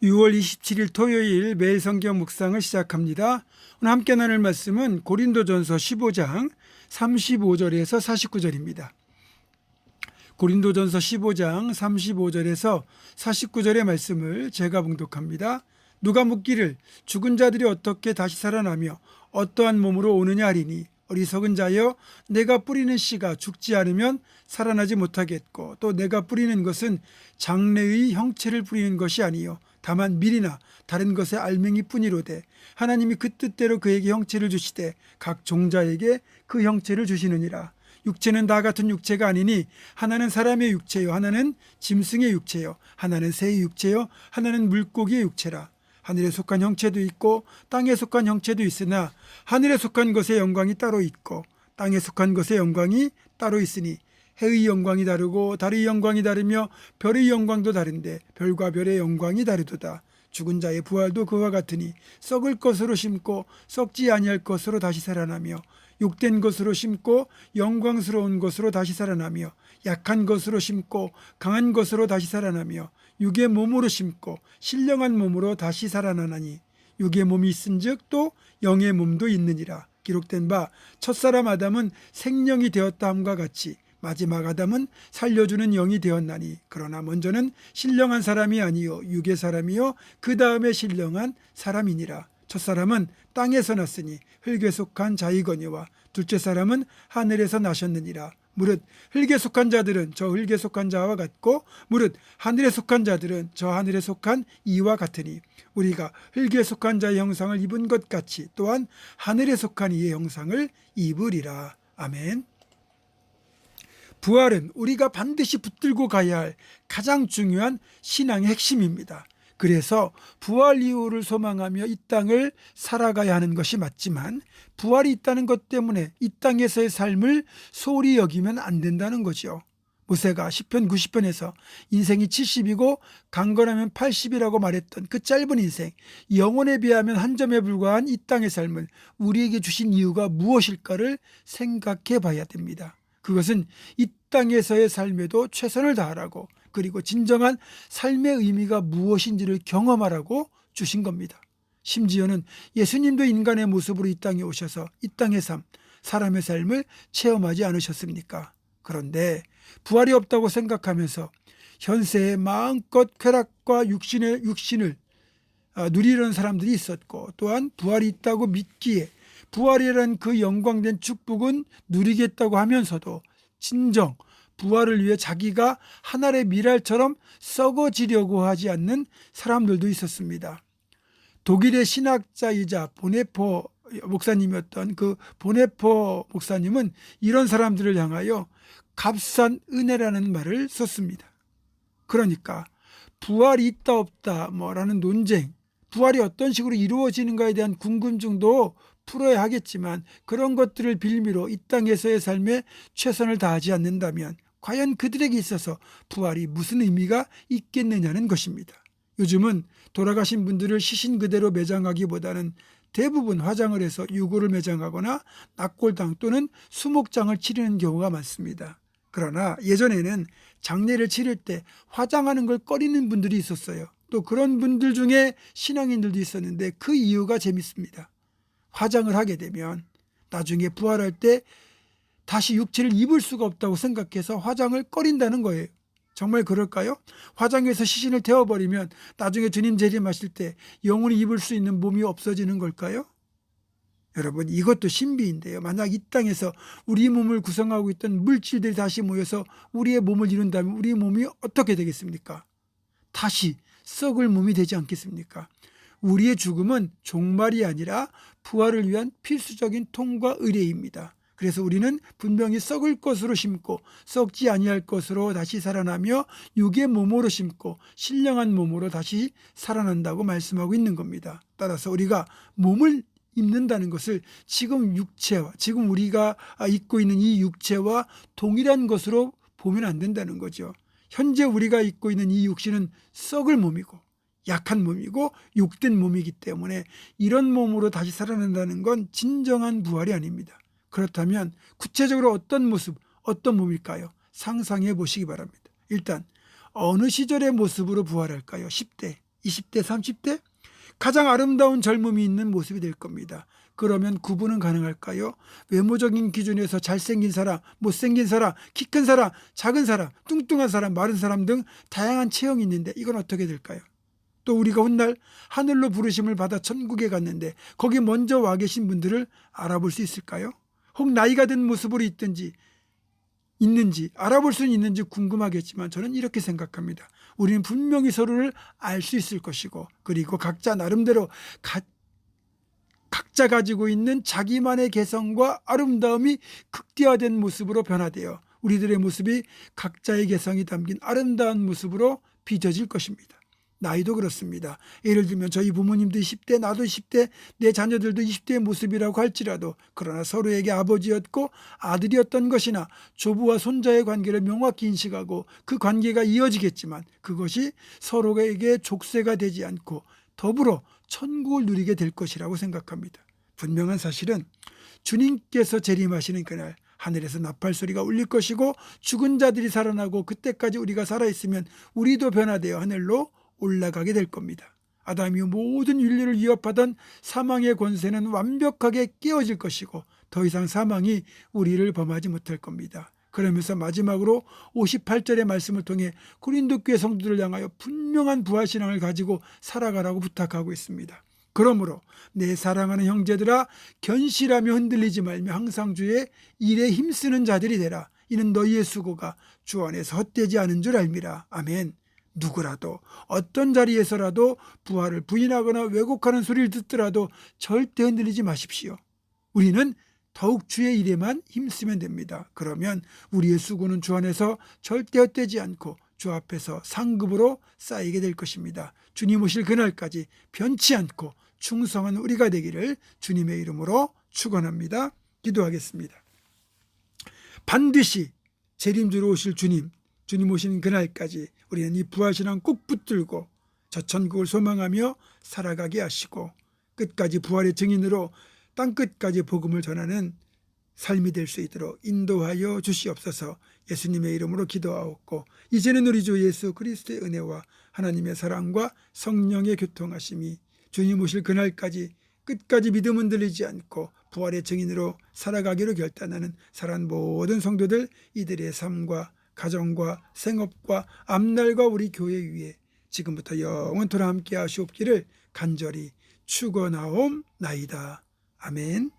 6월 27일 토요일 매일 성경 묵상을 시작합니다. 오늘 함께 나눌 말씀은 고린도전서 15장 35절에서 49절입니다. 고린도전서 15장 35절에서 49절의 말씀을 제가 봉독합니다. 누가 묻기를 죽은 자들이 어떻게 다시 살아나며 어떠한 몸으로 오느냐 하리니 어리석은 자여, 내가 뿌리는 씨가 죽지 않으면 살아나지 못하겠고 또 내가 뿌리는 것은 장래의 형체를 뿌리는 것이 아니요 다만 밀이나 다른 것의 알맹이뿐이로되 하나님이 그 뜻대로 그에게 형체를 주시되 각 종자에게 그 형체를 주시느니라. 육체는 다 같은 육체가 아니니 하나는 사람의 육체요 하나는 짐승의 육체요 하나는 새의 육체요 하나는 물고기의 육체라. 하늘에 속한 형체도 있고 땅에 속한 형체도 있으나 하늘에 속한 것의 영광이 따로 있고 땅에 속한 것의 영광이 따로 있으니 해의 영광이 다르고 달의 영광이 다르며 별의 영광도 다른데 별과 별의 영광이 다르도다. 죽은 자의 부활도 그와 같으니 썩을 것으로 심고 썩지 아니할 것으로 다시 살아나며 욕된 것으로 심고 영광스러운 것으로 다시 살아나며 약한 것으로 심고 강한 것으로 다시 살아나며 육의 몸으로 심고 신령한 몸으로 다시 살아나나니 육의 몸이 있은즉 또 영의 몸도 있느니라. 기록된 바 첫사람 아담은 생명이 되었다 함과 같이 마지막 아담은 살려주는 영이 되었나니 그러나 먼저는 신령한 사람이 아니요 육의 사람이요 그 다음에 신령한 사람이니라. 첫사람은 땅에서 났으니 흙에 속한 자이거니와 둘째 사람은 하늘에서 나셨느니라. 무릇 흙에 속한 자들은 저 흙에 속한 자와 같고 무릇 하늘에 속한 자들은 저 하늘에 속한 이와 같으니 우리가 흙에 속한 자의 형상을 입은 것 같이 또한 하늘에 속한 이의 형상을 입으리라. 아멘. 부활은 우리가 반드시 붙들고 가야 할 가장 중요한 신앙의 핵심입니다. 그래서 부활 이후를 소망하며 이 땅을 살아가야 하는 것이 맞지만 부활이 있다는 것 때문에 이 땅에서의 삶을 소홀히 여기면 안 된다는 거죠. 모세가 시편 90편에서 인생이 70이고 강건하면 80이라고 말했던 그 짧은 인생, 영혼에 비하면 한 점에 불과한 이 땅의 삶을 우리에게 주신 이유가 무엇일까를 생각해 봐야 됩니다. 그것은 이 땅에서의 삶에도 최선을 다하라고, 그리고 진정한 삶의 의미가 무엇인지를 경험하라고 주신 겁니다. 심지어는 예수님도 인간의 모습으로 이 땅에 오셔서 이 땅의 삶, 사람의 삶을 체험하지 않으셨습니까? 그런데 부활이 없다고 생각하면서 현세의 마음껏 쾌락과 육신을 누리려는 사람들이 있었고, 또한 부활이 있다고 믿기에 부활이라는 그 영광된 축복은 누리겠다고 하면서도 진정 부활을 위해 자기가 하늘의 미랄처럼 썩어지려고 하지 않는 사람들도 있었습니다. 독일의 신학자이자 보네포 목사님이었던 그 보네포 목사님은 이런 사람들을 향하여 값싼 은혜라는 말을 썼습니다. 그러니까 부활이 있다 없다 라는 논쟁, 부활이 어떤 식으로 이루어지는가에 대한 궁금증도 풀어야 하겠지만 그런 것들을 빌미로 이 땅에서의 삶에 최선을 다하지 않는다면 과연 그들에게 있어서 부활이 무슨 의미가 있겠느냐는 것입니다. 요즘은 돌아가신 분들을 시신 그대로 매장하기보다는 대부분 화장을 해서 유골을 매장하거나 낙골당 또는 수목장을 치르는 경우가 많습니다. 그러나 예전에는 장례를 치를 때 화장하는 걸 꺼리는 분들이 있었어요. 또 그런 분들 중에 신앙인들도 있었는데 그 이유가 재밌습니다. 화장을 하게 되면 나중에 부활할 때 다시 육체를 입을 수가 없다고 생각해서 화장을 꺼린다는 거예요. 정말 그럴까요? 화장해서 시신을 태워버리면 나중에 주님 재림하실 때 영원히 입을 수 있는 몸이 없어지는 걸까요? 여러분, 이것도 신비인데요. 만약 이 땅에서 우리 몸을 구성하고 있던 물질들이 다시 모여서 우리의 몸을 이룬다면 우리의 몸이 어떻게 되겠습니까? 다시 썩을 몸이 되지 않겠습니까? 우리의 죽음은 종말이 아니라 부활을 위한 필수적인 통과 의례입니다. 그래서 우리는 분명히 썩을 것으로 심고 썩지 아니할 것으로 다시 살아나며 육의 몸으로 심고 신령한 몸으로 다시 살아난다고 말씀하고 있는 겁니다. 따라서 우리가 몸을 입는다는 것을 지금 육체와 지금 우리가 입고 있는 이 육체와 동일한 것으로 보면 안 된다는 거죠. 현재 우리가 입고 있는 이 육신은 썩을 몸이고 약한 몸이고 욕된 몸이기 때문에 이런 몸으로 다시 살아난다는 건 진정한 부활이 아닙니다. 그렇다면 구체적으로 어떤 모습, 어떤 몸일까요? 상상해 보시기 바랍니다. 일단 어느 시절의 모습으로 부활할까요? 10대, 20대, 30대? 가장 아름다운 젊음이 있는 모습이 될 겁니다. 그러면 구분은 가능할까요? 외모적인 기준에서 잘생긴 사람, 못생긴 사람, 키 큰 사람, 작은 사람, 뚱뚱한 사람, 마른 사람 등 다양한 체형이 있는데 이건 어떻게 될까요? 또 우리가 훗날 하늘로 부르심을 받아 천국에 갔는데 거기 먼저 와 계신 분들을 알아볼 수 있을까요? 혹 나이가 든 모습으로 있는지 알아볼 수는 있는지 궁금하겠지만 저는 이렇게 생각합니다. 우리는 분명히 서로를 알 수 있을 것이고, 그리고 각자 나름대로 각자 가지고 있는 자기만의 개성과 아름다움이 극대화된 모습으로 변화되어 우리들의 모습이 각자의 개성이 담긴 아름다운 모습으로 빚어질 것입니다. 나이도 그렇습니다. 예를 들면 저희 부모님도 20대, 나도 20대, 내 자녀들도 20대의 모습이라고 할지라도, 그러나 서로에게 아버지였고 아들이었던 것이나 조부와 손자의 관계를 명확히 인식하고 그 관계가 이어지겠지만 그것이 서로에게 족쇄가 되지 않고 더불어 천국을 누리게 될 것이라고 생각합니다. 분명한 사실은 주님께서 재림하시는 그날 하늘에서 나팔 소리가 울릴 것이고 죽은 자들이 살아나고 그때까지 우리가 살아있으면 우리도 변화되어 하늘로 올라가게 될 겁니다. 아담이 모든 인류를 위협하던 사망의 권세는 완벽하게 깨어질 것이고 더 이상 사망이 우리를 범하지 못할 겁니다. 그러면서 마지막으로 58절의 말씀을 통해 고린도 교회 성도들을 향하여 분명한 부활신앙을 가지고 살아가라고 부탁하고 있습니다. 그러므로 내 사랑하는 형제들아, 견실하며 흔들리지 말며 항상 주의 일에 힘쓰는 자들이 되라. 이는 너희의 수고가 주 안에서 헛되지 않은 줄 알미라. 아멘. 누구라도 어떤 자리에서라도 부활을 부인하거나 왜곡하는 소리를 듣더라도 절대 흔들리지 마십시오. 우리는 더욱 주의 일에만 힘쓰면 됩니다. 그러면 우리의 수고는 주 안에서 절대 헛되지 않고 주 앞에서 상급으로 쌓이게 될 것입니다. 주님 오실 그날까지 변치 않고 충성한 우리가 되기를 주님의 이름으로 축원합니다. 기도하겠습니다. 반드시 재림주로 오실 주님 오시는 그날까지 우리는 이 부활신앙 꼭 붙들고 저 천국을 소망하며 살아가게 하시고 끝까지 부활의 증인으로 땅끝까지 복음을 전하는 삶이 될 수 있도록 인도하여 주시옵소서. 예수님의 이름으로 기도하옵고 이제는 우리 주 예수 그리스도의 은혜와 하나님의 사랑과 성령의 교통하심이 주님 오실 그날까지 끝까지 믿음 흔들리지 않고 부활의 증인으로 살아가기로 결단하는 사랑하는 모든 성도들, 이들의 삶과 가정과 생업과 앞날과 우리 교회 위에 지금부터 영원토록 함께 하시옵기를 간절히 축원하옵나이다. 아멘.